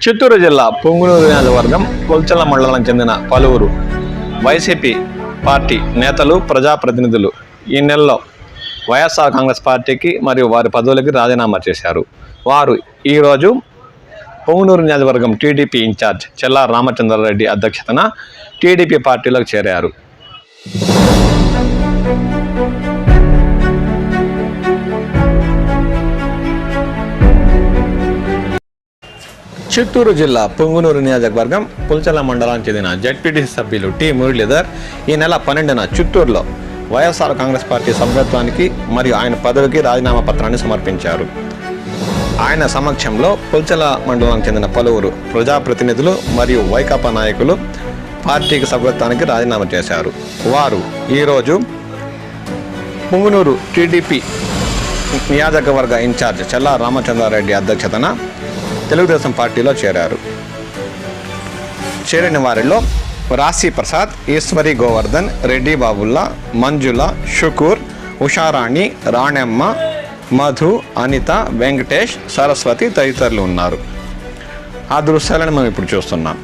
చిత్తూరు జిల్లా పొంగునూరు నియోజకవర్గం కొల్చల మండలానికి చెందిన పలువురు వైసీపీ పార్టీ నేతలు ప్రజాప్రతినిధులు ఈ నెలలో వైఎస్ఆర్ కాంగ్రెస్ పార్టీకి మరియు వారి పదవులకి రాజీనామా చేశారు. వారు ఈరోజు పొంగునూరు నియోజకవర్గం టీడీపీ ఇన్ఛార్జ్ చెల్లా రామచంద్రారెడ్డి అధ్యక్షతన టీడీపీ పార్టీలోకి చేరారు. చిత్తూరు జిల్లా పొంగునూరు నియోజకవర్గం పుల్చల మండలానికి చెందిన జెడ్పీటీసీ సభ్యులు టి మురళీధర్ ఈ నెల 12న చిత్తూరులో వైఎస్ఆర్ కాంగ్రెస్ పార్టీ సభ్యత్వానికి మరియు ఆయన పదవికి రాజీనామా పత్రాన్ని సమర్పించారు. ఆయన సమక్షంలో పుల్చల మండలానికి చెందిన పలువురు ప్రజాప్రతినిధులు మరియు వైకాపా నాయకులు పార్టీకి సభ్యత్వానికి రాజీనామా చేశారు. వారు ఈరోజు పొంగునూరు టీడీపీ నియోజకవర్గ ఇన్ఛార్జ్ చెల్లా రామచంద్రారెడ్డి అధ్యక్షతన తెలుగుదేశం పార్టీలో చేరారు. చేరిన వారిలో రాశి ప్రసాద్, ఈశ్వరి గోవర్ధన్, రెడ్డి బాబుల్లా, మంజుల, షుకూర్, ఉషారాణి, రాణెమ్మ, మధు, అనిత, వెంకటేష్, సరస్వతి తదితరులు ఉన్నారు. ఆ దృశ్యాలను మనం ఇప్పుడు చూస్తున్నాం.